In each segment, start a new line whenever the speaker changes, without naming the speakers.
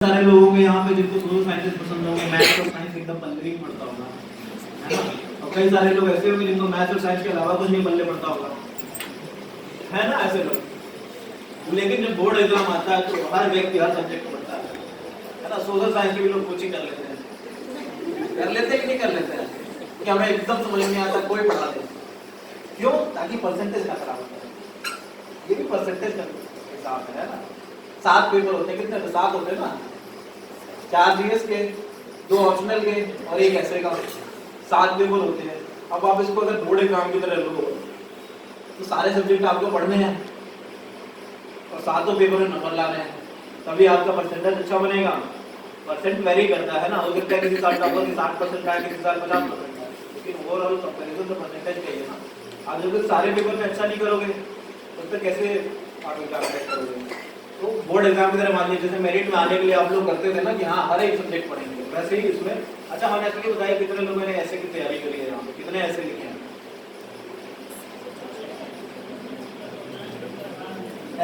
सारे लोग होंगे यहाँ पे जिनको सोशल साइंसेस पसंद होंगे, मैथ्स और साइंस एकदम पल्ले नहीं पड़ता होगा, है ना। और कई सारे लोग ऐसे होंगे जिनको मैथ्स और साइंस के अलावा कुछ नहीं पल्ले पड़ता होगा, है ना, ऐसे लोग। लेकिन जब बोर्ड एग्जाम आता है तो हर व्यक्ति हर सब्जेक्ट पढ़ता है ना। सोशल साइंस के भी लोग कोचिंग कर लेते हैं कि नहीं कर लेते हैं कि हमें एकदम समझ नहीं आता, कोई पढ़ा दे। क्यों? ताकि परसेंटेज ना खराब होता है। ये भी परसेंटेज का हिसाब है ना। 7 पेपर होते हैं, कितने? 7 होते हैं ना। 4 जीएस के, 2 ऑप्शनल के और 1 ऐसे का, 7 पेपर होते हैं। अब आप इसको अगर बोर्ड एग्जाम की तरह लो तो सारे सब्जेक्ट आपको पढ़ने हैं और 7 पेपर में नंबर लाने हैं, तभी आपका परसेंटेज अच्छा बनेगा। परसेंट वेरी करता है ना, हो सकता है किसी साल टॉपर की 60% का है, किसी साल 50% का है, लेकिन ओवरऑल कंपैरिजन तो परसेंटेज चाहिए ना। आप जब सारे पेपर में अच्छा नहीं करोगे तो फिर कैसे आगे कैलकुलेट करोगे? तो बोर्ड एग्जाम की तरह मान लीजिए जैसे मेरिट में आने के लिए आप लोग करते थे ना कि हाँ हर एक सब्जेक्ट पढ़ेंगे, वैसे ही इसमें। अच्छा, हमने ऐसे बताया कितने लोगों ने ऐसे की तैयारी करी है, यहाँ पे कितने ऐसे लिखे हैं?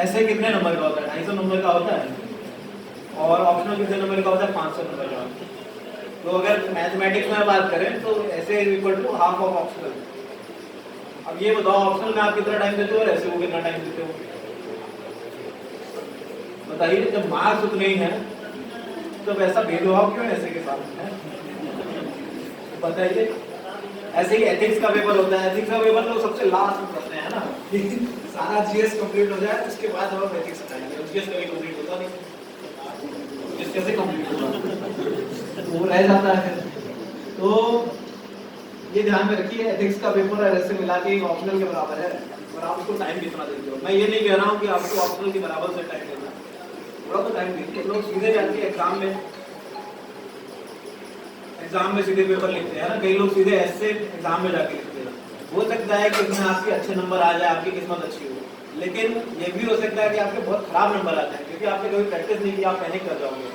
ऐसे कितने नंबर का होता है? 250 नंबर का होता है। और ऑप्शनल कितने नंबर का होता है? 500 नंबर का। तो अगर मैथमेटिक्स में बात करें तो ऐसे equal to half of optional. अब ये बताओ, ऑप्शनल में आप कितना टाइम देते हो और ऐसे को कितना टाइम देते हो? बताइए। जब मार्क्स उतने ही है तो वैसा भेदभाव क्यों ऐसे के साथ है? बताइए। ऐसे ही एथिक्स का पेपर होता है। एथिक्स का पेपर लोग सबसे लास्ट में पढ़ते हैं ना। सारा जीएस कंप्लीट हो जाए उसके बाद हम एथिक्स हटाएंगे। जीएस कभी कंप्लीट होता नहीं, जीएस कैसे कंप्लीट होगा? वो रह जाता है। तो ये ध्यान में रखिए, एथिक्स का पेपर और ऐसे मिला के ऑप्शनल के बराबर है और आप उसको टाइम कितना देते हो। मैं ये नहीं कह रहा हूँ कि आपको ऑप्शनल के बराबर से टाइम देना, थोड़ा तो टाइम दीजिए। लोग सीधे जाके एग्जाम में सीधे पेपर लिखते हैं ना। कई लोग सीधे ऐसे एग्जाम में जाके लिखते हैं। हो सकता है कि इसमें आपके अच्छे नंबर आ जाए, आपकी किस्मत अच्छी हो, लेकिन ये भी हो सकता है कि आपके बहुत खराब नंबर आ जाए क्योंकि आपने कभी प्रैक्टिस नहीं की, आप पैनिक कर जाओगे।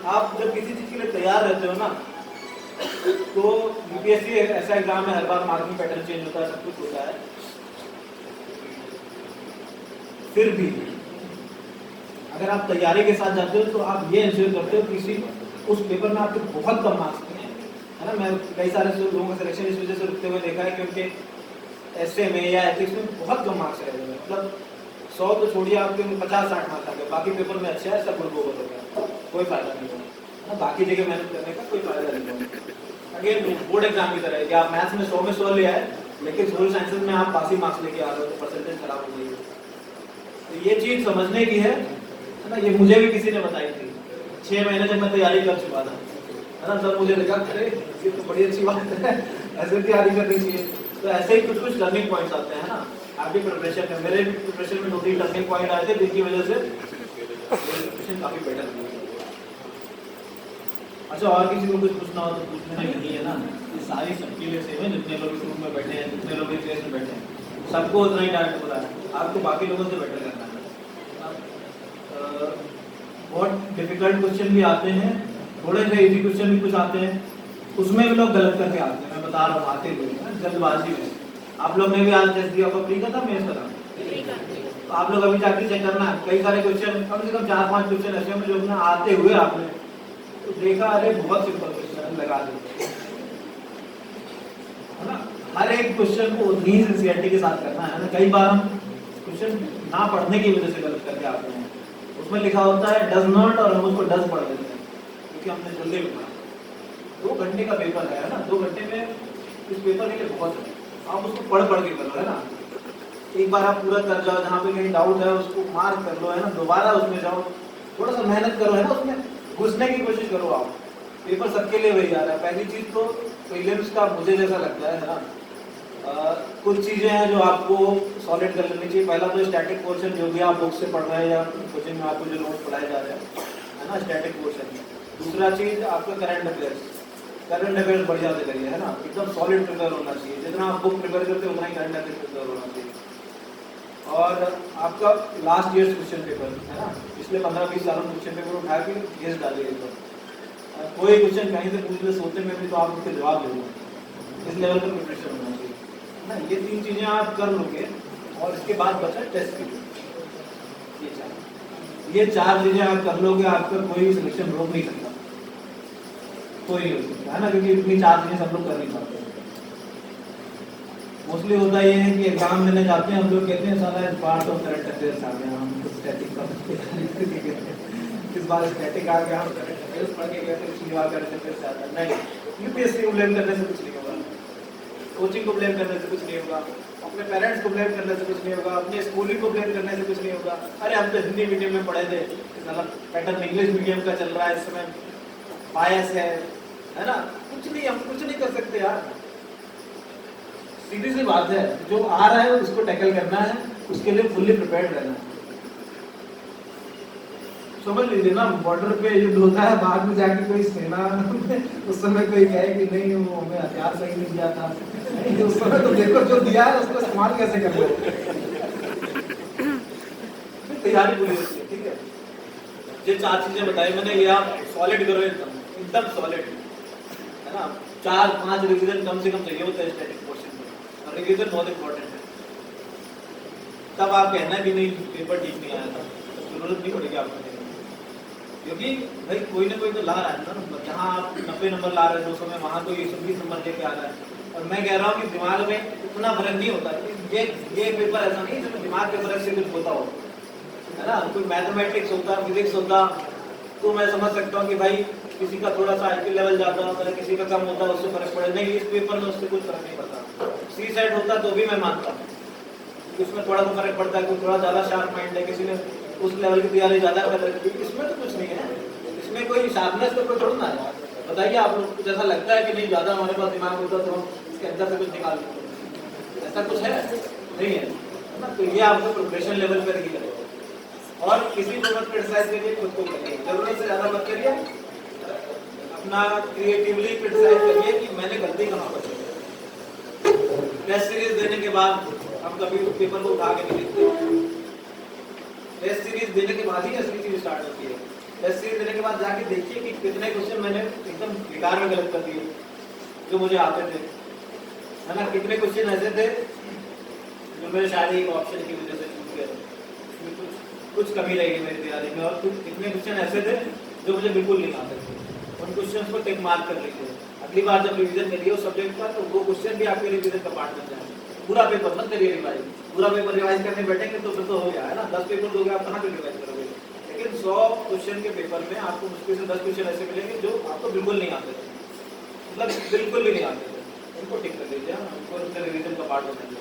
आप जब किसी चीज के लिए तैयार रहते हो ना, तो यूपीएससी ऐसा एग्जाम में हर बार मार्किंग पैटर्न चेंज होता है, सब कुछ होता है, फिर भी अगर आप तैयारी के साथ जाते हो तो आप ये इंश्योर करते हो किसी उस पेपर में आपके बहुत कम मार्क्स हैं, है ना। मैं कई सारे लोगों का सिलेक्शन इस वजह से रुकते हुए देखा है क्योंकि ऐसे में या एथिक्स में बहुत कम मार्क्स रहे हैं। मतलब 100 तो छोड़िए, आपके 50-60 मार्क्स आ गए, बाकी पेपर में अच्छा है, सब गुड़गोबर हो गया, कोई फायदा नहीं हुआ। बाकी जगह मेहनत करने का कोई फायदा नहीं हुआ। अगेन बोर्ड एग्जाम की तरह है कि आप मैथ्स में 100 में 100 ले आए, लेकिन सोशल साइंसेज में आप पासिंग मार्क्स लेके आ रहे हो तो परसेंटेज खराब हो गई। तो ये चीज समझने की है ना। ये मुझे भी किसी ने बताई थी 6 महीने जब मैं तैयारी कर चुका था, है ना। तब मुझे लगा अरे ये तो बड़ी अच्छी बात है, ऐसे तैयारी करनी चाहिए। तो ऐसे ही कुछ टर्निंग पॉइंट्स आते हैं ना आपके प्रिपरेशन में। मेरे प्रिपरेशन में 2-3 टर्निंग पॉइंट आए थे जिसकी वजह से प्रिपरेशन काफी बेटर हुई। अच्छा, और किसी को कुछ पूछना हो तो पूछने में नहीं है ना। ये सारी सबके लिए सेम है, जितने लोग इस रूम में बैठे हैं, जितने लोग इस क्लास में बैठे हैं, सबको उतना ही डायरेक्ट पता है। आपको बाकी लोगों से बेटर करना है। बहुत डिफिकल्ट क्वेश्चन भी आते हैं, थोड़े से इजी क्वेश्चन भी कुछ आते हैं, उसमें भी लोग गलत करके आते हैं। मैं बता रहा हूँ, आते हुए जल्दबाजी में। आप लोग ने भी आज टेस्ट दिया होगा, प्री का था, मेंस का था, तो आप लोग अभी जाके चेक करना। कई सारे क्वेश्चन, कम से कम 4-5 क्वेश्चन ऐसे होंगे जो ना आते हुए आपने तो देखा अरे बहुत सिंपल क्वेश्चन लगा देते, है ना। हर एक क्वेश्चन को उतनी ही सिंसियरिटी के साथ करना है ना। कई बार हम क्वेश्चन ना पढ़ने की वजह से गलत करके आते हैं। उसमें लिखा होता है डज नॉट और हम उसको डज पढ़ देते हैं क्योंकि हमने जल्दी में पढ़ा। 2 घंटे का पेपर है ना, 2 घंटे में इस पेपर के लिए बहुत है। आप उसको पढ़ के करो, है ना। एक बार आप पूरा कर जाओ, जहाँ पे कहीं डाउट है उसको मार्क कर लो, है ना। दोबारा उसमें जाओ, थोड़ा सा मेहनत करो, है ना। उसमें घुसने की कोशिश करो आप। पेपर सबके लिए वही आ रहा है। पहली चीज तो प्रीलिम्स का मुझे जैसा लगता है ना, कुछ चीजें हैं जो आपको सॉलिड कर लेनी चाहिए। पहला तो स्टैटिक पोर्शन जो भी आप बुक से पढ़ रहे हैं या कोचिंग में आपको जो नोट्स पढ़ाए जा रहे हैं, है ना, स्टैटिक पोर्शन। दूसरा चीज आपका करंट अफेयर्स बढ़िया से करिए, है ना। एकदम सॉलिड प्रिपेयर होना चाहिए। जितना आप बुक प्रिपेयर करते हैं उतना ही करंट अफेयर्स प्रिपेयर होना चाहिए। और आपका लास्ट ईयर क्वेश्चन पेपर, है ना, पिछले 15-20 सालों में क्वेश्चन पेपर उठा के गेस डालिए। कोई क्वेश्चन कहीं से पूछ ले सोचने में भी तो आप उसके जवाब दे दो। इस लेवल पर प्रिपरेशन होना चाहिए ना। ये 3 चीजें आप कर लोगे और इसके बाद बचा टेस्ट की, ये चाहिए। ये 4 चीजें आप कर लोगे, आपका कोई भी सिलेक्शन रोक नहीं सकता, कोई नहीं हो सकता, है ना, क्योंकि इतनी 4 चीजें सब लोग कर नहीं पाते। मोस्टली होता ये है कि एग्जाम देने जाते हैं हम लोग, कहते हैं सारा पार्ट ऑफ करंट अफेयर्स आ गया, हम तो स्टैटिक का इस बार स्टैटिक आ गया, हम करंट अफेयर्स पढ़ के गए थे, पिछली बार करंट अफेयर्स आता है। नहीं, यूपीएससी को ब्लेम करने से कुछ नहीं होगा, कोचिंग को ब्लेम करने से कुछ नहीं होगा, अपने पेरेंट्स को ब्लेम करने से कुछ नहीं होगा, अपने स्कूलिंग को ब्लेम करने से कुछ नहीं होगा। अरे हम तो हिंदी मीडियम में पढ़े थे, मतलब पैटर्न इंग्लिश मीडियम का चल रहा है इस समय, बायस है ना, कुछ नहीं, हम कुछ नहीं कर सकते यार। सीधी सी बात है, जो आ रहा है उसको टैकल करना है, उसके लिए फुल्ली प्रिपेयर्ड रहना है। समझ लीजिए ना, बॉर्डर पे युद्ध होता है, बाद में जाके कोई सेना उस समय कोई कहे कि नहीं वो हमें हथियार सही नहीं दिया था, नहीं उस समय तो देखो जो दिया है उसको इस्तेमाल कैसे करना है, तैयारी पूरी होती है। ठीक है, ये 4 चीजें बताई मैंने, ये आप सॉलिड करो, एकदम सॉलिड, है ना। 4-5 रिवीजन कम से कम चाहिए होता है स्टैटिक पोर्शन में, और रिवीजन बहुत इंपॉर्टेंट है। तब आप कहना भी नहीं पेपर ठीक नहीं आया था, जरूरत नहीं पड़ेगी आपको, क्योंकि भाई कोई ना कोई तो ला रहा है ना नंबर, जहाँ आप 90 नंबर ला रहे हैं 200 में, वहाँ कोई 120 नंबर लेके आ रहा है। और मैं कह रहा हूँ कि दिमाग में इतना फर्क नहीं होता, ये पेपर ऐसा नहीं जिसमें दिमाग के फर्क से कुछ होता हो, है ना। कोई मैथमेटिक्स होता, फिजिक्स होता, तो मैं समझ सकता हूँ कि भाई किसी का थोड़ा सा आईक्यू लेवल जाता है, किसी का कम होता है, उससे फर्क पड़े। नहीं, इस पेपर में उससे कुछ फर्क नहीं पड़ता। सी सेट होता तो भी मैं मानता हूँ उसमें थोड़ा सा फर्क पड़ता है, कोई थोड़ा ज्यादा शार्प माइंड है, किसी ने उस लेवल की तैयारी ज्यादा कर रही है, इसमें तो कुछ नहीं है, इसमें कोई शार्पनेस तो कोई थोड़ा ना है। बताइए आप लोग, कुछ ऐसा लगता है कि नहीं ज्यादा हमारे पास दिमाग होता तो हम इसके अंदर से कुछ निकाल लेते, ऐसा कुछ है नहीं है ना। तो ये आपको प्रिपरेशन लेवल पर ही करेगा, और किसी को मत क्रिटिसाइज करिए, खुद को करिए, जरूरत से ज्यादा मत करिए, अपना क्रिएटिवली क्रिटिसाइज करिए कि मैंने गलती कहाँ पर की। टेस्ट सीरीज देने के बाद हम कभी उस पेपर को उठा के नहीं लिखते, टेस्ट सीरीज देने के बाद ही असली चीज स्टार्ट होती है। टेस्ट सीरीज देने के बाद जाके देखिए कि कितने क्वेश्चन मैंने एकदम बेकार में गलत कर दिए जो मुझे आते थे, है ना। कितने क्वेश्चन ऐसे थे जो मेरे शायद एक ऑप्शन की वजह से छूट गए, कुछ कमी रहेगी मेरी तैयारी में, और कितने क्वेश्चन ऐसे थे जो मुझे बिल्कुल नहीं आते थे। उन क्वेश्चन को टिक मार्क कर लीजिए, अगली बार जब रिवीजन करिए उस सब्जेक्ट का, तो वो क्वेश्चन भी आपके रिवीजन का पार्ट बन जाए। पूरा पेपर मत करिए रिवाइज, पूरा पेपर रिवाइज करने बैठेंगे तो फिर तो हो गया, है ना। 10 पेपर दोगे आप कहाँ पे रिवाइज करोगे, लेकिन 100 क्वेश्चन के पेपर में आपको मुश्किल से 10 क्वेश्चन ऐसे मिलेंगे जो आपको बिल्कुल नहीं आते थे, मतलब बिल्कुल भी नहीं आते थे, उनको टिक कर लीजिए, उनको अपने रिवीजन का पार्ट बनाइए।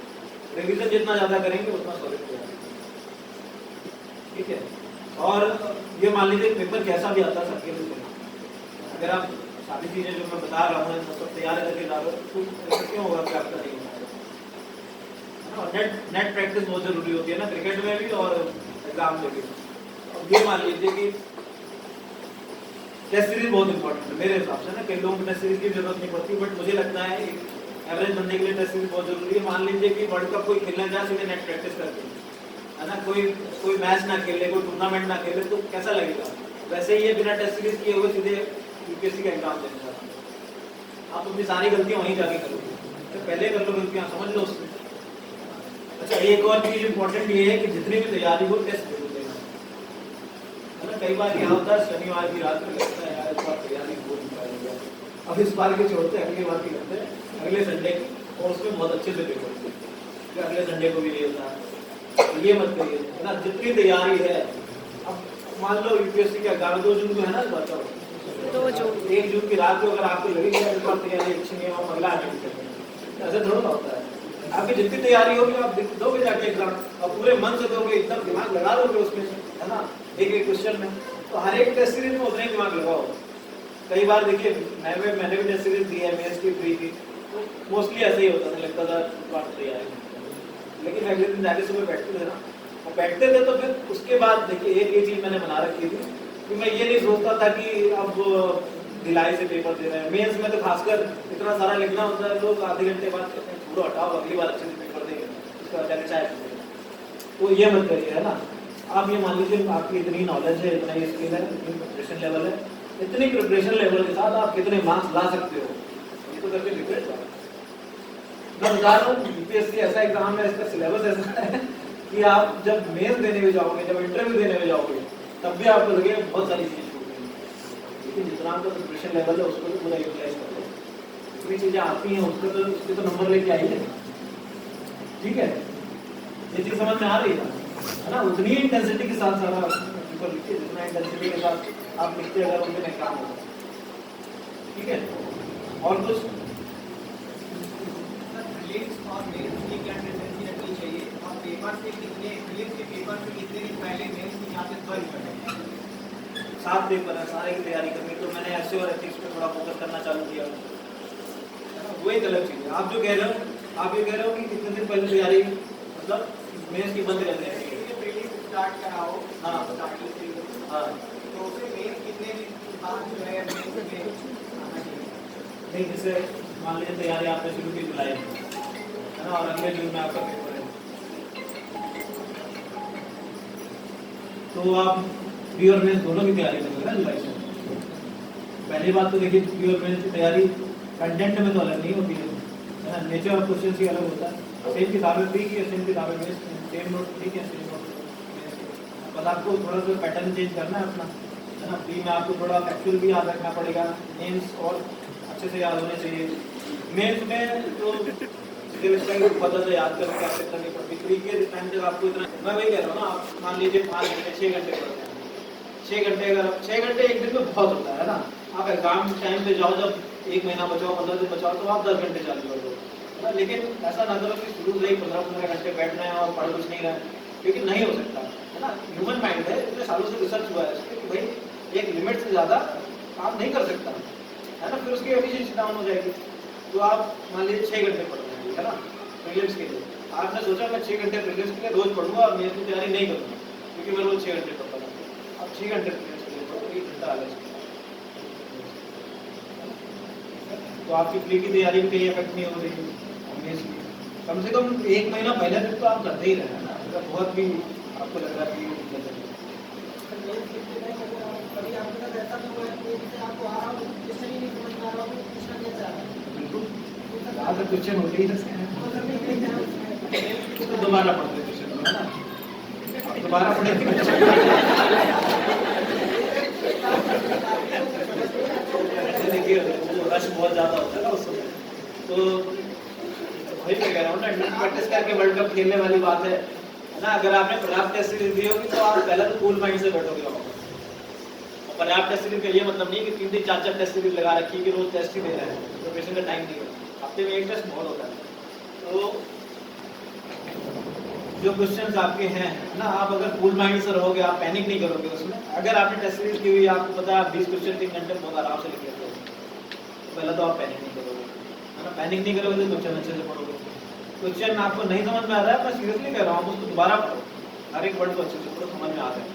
रिवीजन जितना ज्यादा करेंगे उतना सॉलिड हो जाएगा, ठीक है। और ये मान लीजिए पेपर कैसा भी आता है सबके लिए, अगर आप सारी चीजें जो मैं बता रहा हूँ सब तैयार करके ला रहे हो तो ऐसा क्यों होगा कि आपका नहीं होगा। नेट प्रैक्टिस बहुत जरूरी होती है ना, क्रिकेट में भी और एग्जाम में भी। अब ये मान लीजिए कि टेस्ट सीरीज बहुत इंपॉर्टेंट है मेरे हिसाब से ना, कई लोगों को टेस्ट सीरीज की जरूरत नहीं पड़ती, बट मुझे लगता है एवरेज बनने के लिए टेस्ट सीरीज बहुत जरूरी है। मान लीजिए कि वर्ल्ड कप कोई खेलने जाए सीधे नेट प्रैक्टिस करके, है ना, कोई मैच ना खेले, कोई टूर्नामेंट ना खेले तो कैसा लगेगा। वैसे ही ये बिना टेस्ट सीरीज किए हुए सीधे यूपीएससी का एग्जाम देने जाता है, आप अपनी सारी गलतियां वहीं जाके करोगे, तो पहले कर लो गलतियां, समझ लो उसमें। अच्छा, एक और चीज इंपॉर्टेंट ये है कि जितनी भी तैयारी हो टेस्ट जरूर देना, है ना। कई बार क्या होता है शनिवार की रात में लगता है यार इस बार तैयारी हो नहीं पाएगी, अब इस बार के छोड़ते अगले बार की करते हैं, अगले संडे की, और उसमें बहुत अच्छे से पेपर होते हैं, अगले संडे को भी ये होता है। तो ये मत करिए, है ना। जितनी तैयारी है, अब मान लो यूपीएससी का 2 जून को है ना, बताओ 1 जून की रात को अगर आपको लगेगा इस बार तैयारी अच्छी नहीं है, हम अगला अटेम्प्ट करेंगे, ऐसा थोड़ा होता है। आपकी जितनी तैयारी होगी आप दोगे जाके एग्जाम, और पूरे मन से दोगे, एकदम दिमाग लगा दोगे उसमें, है ना, एक क्वेश्चन में। तो हर एक टेस्ट सीरीज में उतना ही दिमाग लगाओ। कई बार देखिए मैंने भी टेस्ट सीरीज दी है, मेंस की प्री की, तो मोस्टली ऐसा ही होता था, लगता था बात तैयारी, लेकिन अगले दिन जाके सुबह बैठते थे ना, और बैठते थे तो फिर उसके बाद देखिए एक ये चीज मैंने बना रखी थी कि मैं ये नहीं सोचता था कि अब ढिलाई से पेपर दे रहे हैं। मेंस में तो खासकर इतना सारा लिखना होता है, लोग आधे घंटे बाद कहते हैं छोड़ो हटाओ अगली बार अच्छे से पेपर देंगे, उसका जाके चाय पीएंगे। तो ये मत करिए, है ना। आप ये मान लीजिए आपकी इतनी नॉलेज है, इतना ये स्किल है, इतनी प्रिपरेशन लेवल है, इतनी प्रिपरेशन लेवल के साथ आप कितने मार्क्स ला सकते हो, ये तो करके रिग्रेट है। मैं बता रहा हूँ यूपीएससी ऐसा एग्जाम है, इसका सिलेबस ऐसा है कि आप जब मेंस देने में जाओगे, जब इंटरव्यू देने में जाओगे, तब भी आपको लगे बहुत सारी चीज़ छूट गई, लेकिन जितना आपका प्रिपरेशन लेवल है उसको तो पूरा यूटिलाइज कर लो। जितनी चीज़ें आती हैं उसके तो नंबर लेके आइए, ठीक है। ये चीज़ समझ में आ रही है ना। उतनी इंटेंसिटी के साथ सारा पेपर लिखिए जितना इंटेंसिटी के साथ आप लिखते अगर उनके में काम होगा, ठीक है। और कुछ
पेपर से कितने फिलिप्स के पेपर से कितने दिन पहले मेंस की यहाँ से स्वर करें?
7 पेपर है, सारे की तैयारी करनी। तो मैंने ऐसे और एथिक्स पे थोड़ा फोकस करना चालू किया, वो एक अलग चीज़ है। आप जो कह रहे हो, आप ये कह रहे हो कि कितने दिन पहले तैयारी, मतलब मेंस की बंद करने के लिए
प्रीलिम्स स्टार्ट कराओ।
हाँ
स्टार्टिंग से
हाँ,
तो फिर मेंस कितने दिन बाद जो है मेंस में आना चाहिए?
नहीं जैसे मान लीजिए तैयारी आपने शुरू की जुलाई में, है ना, और अगले जून में आपका पेपर है, तो आप प्री और मेंस दोनों की तैयारी करोगे ना जुलाई से। पहली बात तो देखिए, प्री और मेंस की तैयारी कंटेंट में तो अलग नहीं होती है ना, नेचर ऑफ क्वेश्चन ही अलग होता है। सेम किताबें प्री की, सेम किताबें मेंस, सेम नोट प्री के, सेम नोट मेंस के। बस आपको थोड़ा सा पैटर्न चेंज करना है अपना, है ना। प्री में आपको थोड़ा फैक्चुअल भी याद रखना पड़ेगा, मेंस और अच्छे से याद होने चाहिए। मेंस में तो मुझे लगता है कि पता तो याद करके आप इतना नहीं पड़ती। प्री के टाइम जब आपको इतना, मैं वही कह रहा हूँ ना, आप मान लीजिए 5 घंटे 6 घंटे पढ़ते हैं, 6 घंटे, अगर 6 घंटे एक दिन में बहुत होता है ना। आप एग्जाम टाइम पे जाओ, जब 1 महीना बचाओ, 15 दिन बचाओ, तो आप 10 घंटे चालू कर दो, है ना। लेकिन ऐसा ना करो कि शुरू से ही 15-15 घंटे बैठना है और पढ़ कुछ नहीं रहा है, क्योंकि नहीं हो सकता, है ना। ह्यूमन माइंड है, इतने सालों से रिसर्च हुआ है इसके कि भाई एक लिमिट से ज़्यादा काम नहीं कर सकता, है ना। फिर उसकी एफिशिएंसी डाउन हो जाएगी। तो आप मान लीजिए 6 घंटे पढ़ रहे हैं, है ना, प्रीलिम्स के लिए। आपने सोचा मैं 6 घंटे प्रीलिम्स के लिए रोज पढ़ूंगा और मेरी तैयारी नहीं करूँगा, क्योंकि मैं रोज 6 घंटे पढ़ता था। अब 6 घंटे प्रीलिम्स के लिए पढ़ो, 1 घंटा आगे। तो आपकी प्री की तैयारी भी कहीं इफेक्ट नहीं हो रही है। कम से कम 1 महीना पहले तक तो आप करते ही रहे ना, अगर बहुत भी आपको लग रहा है कि
कभी आपके साथ ऐसा भी हुआ है कि जैसे आपको आ रहा हो क्वेश्चन ही नहीं समझ में आ रहा हो, पूछना क्या चाह रहा है?
बिल्कुल ज़्यादा क्वेश्चन होते ही रहते हैं, तो दोबारा पढ़ते क्वेश्चन, है ना, दोबारा पढ़ेंगे। देखिए रश बहुत ज़्यादा होता है ना उस समय, तो वही मैं कह रहा हूँ ना, प्रैक्टिस करके वर्ल्ड कप खेलने वाली बात है ना। अगर आपने पर्याप्त टेस्ट सीरीज दी होगी तो आप पहले तो कूल माइंड से बैठोगे वहाँ पर। पर्याप्त टेस्ट सीरीज का ये मतलब नहीं कि 3-3 4-4 टेस्ट सीरीज लगा रखी कि रोज टेस्ट ही दे रहे हैं, प्रिपरेशन का टाइम नहीं होता। हफ्ते में 1 टेस्ट बहुत होता है। तो जो क्वेश्चंस आपके हैं ना, आप अगर कूल माइंड से रहोगे, आप पैनिक नहीं करोगे उसमें। अगर आपने टेस्ट सीरीज की हुई, आपको पता है आप 20 क्वेश्चन 3 घंटे में बहुत आराम से लिख लेते हो, तो पहले तो आप पैनिक नहीं करोगे, है ना। पैनिक नहीं करोगे तो क्वेश्चन अच्छे से पढ़ोगे। क्वेश्चन आपको नहीं समझ में आ रहा है, मैं सीरियसली कह रहा हूँ, उसको दोबारा पढ़ो, हर एक वर्ड को अच्छे से पढ़ो, समझ में आ रहा है।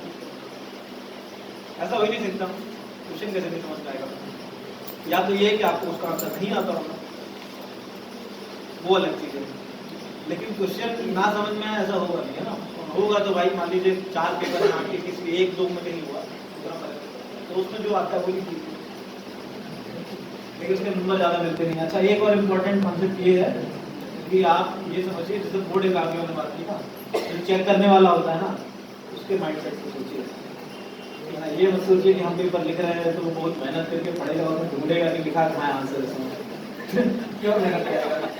ऐसा हो ही नहीं सकता, क्वेश्चन कैसे नहीं समझ में आएगा? या तो ये कि आपको उसका आंसर नहीं आता होगा, वो अलग चीज़ है। लेकिन क्वेश्चन ना समझ में ऐसा होगा नहीं, है ना। होगा तो भाई मान लीजिए 4 पेपर हैं आपके, किसी 1-2 में कहीं हुआ तो उसमें जो आता है वही चीज़, लेकिन उसके नंबर ज़्यादा मिलते नहीं। अच्छा, एक और इम्पोर्टेंट कॉन्सेप्ट ये है कि आप ये समझिए, जैसे बोर्ड एग्जाम की मैंने बात की ना, जो चेक करने वाला होता है ना, उसके माइंडसेट को सोचिए, है ना। ये मत सोचिए कि हम पेपर लिख रहे हैं तो बहुत मेहनत करके पढ़ेगा और ढूंढेगा कि लिखा कहाँ है आंसर इसमें। क्यों मेहनत करेगा?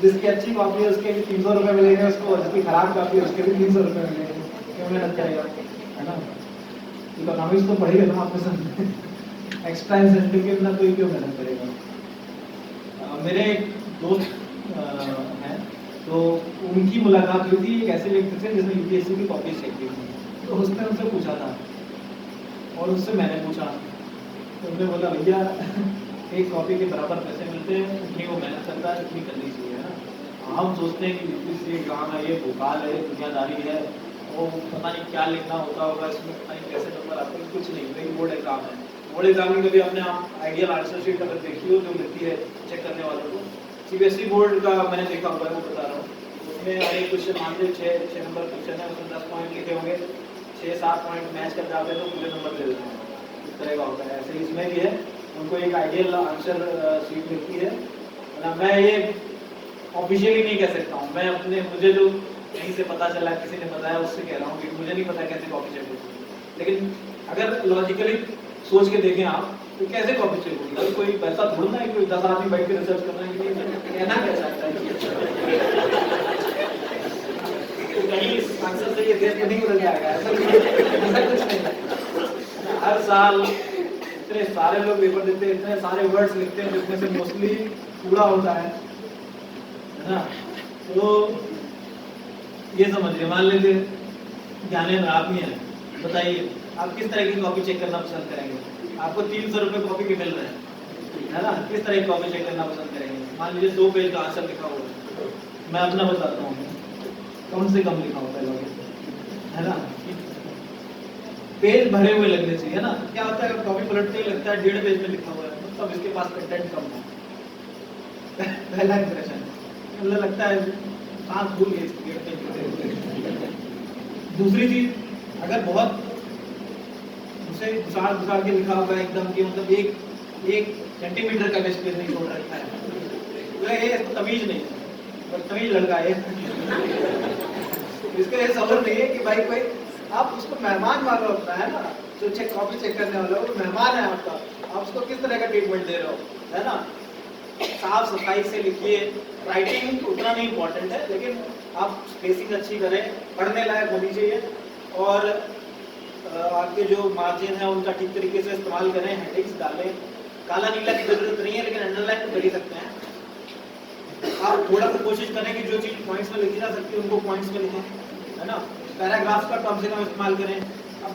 जिसकी अच्छी कॉपी है उसके भी 300 रुपये मिलेंगे उसको, और जिसकी खराब कॉपी है उसके भी 300 रुपये मिलेंगे। क्यों मेहनत करेगा, है ना। इकोनॉमिक्स तो पढ़ेगा ना आपके साथ, एक्स्ट्रा इंसेंटिव के बिना कोई क्यों मेहनत करेगा। मेरे एक दोस्त हैं, तो उनकी मुलाकात हुई थी एक ऐसे व्यक्ति से जिसने यूपीएससी की कॉपी चेक की थी। तो उसने उनसे पूछा था और उससे मैंने पूछा, तो उन्होंने बोला भैया एक कॉपी के बराबर पैसे मिलते हैं, इतनी वो मेहनत करता है, इतनी करनी चाहिए, है ना। हम सोचते हैं कि यूपीएससी एग्जाम है, ये भोपाल है, दुनियादारी है, वो पता नहीं क्या लिखना होता होगा इसमें, पता नहीं कैसे नंबर आते हैं, कुछ नहीं, वही बोर्ड एग्जाम है। बोर्ड एग्जाम में कभी अपने आप आइडियल आंसर शीट अगर देखी हो जो मिलती है चेक करने वालों को, सीबीएसई बोर्ड का मैंने देखा हुआ है, वो बता रहा हूँ। उसमें हर एक क्वेश्चन मान लीजिए 6 नंबर क्वेश्चन है, उसमें 10 पॉइंट लिखे होंगे, 6-7 पॉइंट मैच कर जाते हैं तो पूरे नंबर दे देते हैं, इस तरह का होता है। ऐसे इसमें भी है, उनको एक आइडियल आंसर शीट मिलती है ना। मैं ये ऑफिशियली नहीं कह सकता हूँ, मैं अपने मुझे जो कहीं से पता चला, किसी ने बताया उससे कह रहा हूँ, क्योंकि मुझे नहीं पता कैसे कॉपी चेक होती है। लेकिन अगर लॉजिकली सोच के देखें आप तो कैसे कॉपी चेक होगी? अभी कोई पैसा ढूंढना है, कोई 10 आदमी बैठ के रिसर्च करना है कि नहीं, कहना क्या चाहता है तो कहीं इस आंसर से ये देश में नहीं बदल जाएगा, ऐसा कुछ नहीं है। हर साल इतने सारे लोग पेपर देते हैं, इतने सारे वर्ड्स लिखते हैं जिसमें से मोस्टली पूरा होता है ना। तो ये समझिए, मान लीजिए ज्ञानेंद्र आप ही हैं, बताइए आप किस तरह की कॉपी चेक करना पसंद करेंगे? आपको 300 रुपये कॉपी के मिल रहे हैं, है ना, किस तरह की कॉपी चेक करना पसंद करेंगे? मान लीजिए 2 पेज का आंसर लिखा हुआ है, मैं अपना बताता हूँ, कम से कम लिखा होता है ना, पेज भरे हुए लगने चाहिए ना। क्या होता है कॉपी पलटते ही लगता है 1.5 पेज में लिखा हुआ है, मतलब इसके पास कंटेंट कम है। पहला इंप्रेशन मतलब लगता है सांस भूल गए। दूसरी चीज, अगर बहुत उसे घुसाड़ के लिखा होगा एकदम कि मतलब एक सेंटीमीटर का भी स्पेस नहीं छोड़ रखा है, तो ये तमीज नहीं है, और तमीज लड़का है इसका ये सबर नहीं है कि भाई कोई आप उसको मेहमान मान रहे होता है ना, जो कॉपी चेक करने वाला वो मेहमान है आपका, आप उसको किस तरह का ट्रीटमेंट दे रहे हो, है ना। साफ सफाई से लिखिए, राइटिंग उतना नहीं इम्पोर्टेंट है, लेकिन आप स्पेसिंग अच्छी करें, पढ़ने लायक होनी चाहिए, और आपके जो मार्जिन है उनका ठीक तरीके से इस्तेमाल करें, हेडिंग्स डालें, काला नीला की जरूरत नहीं है, लेकिन अंडरलाइन तो कर ही सकते हैं। आप थोड़ा सा कोशिश करें कि जो चीज़ पॉइंट्स में लिखी जा सकती है उनको पॉइंट्स में लिखें, है ना। पैराग्राफ्स का कम से कम इस्तेमाल करें। अब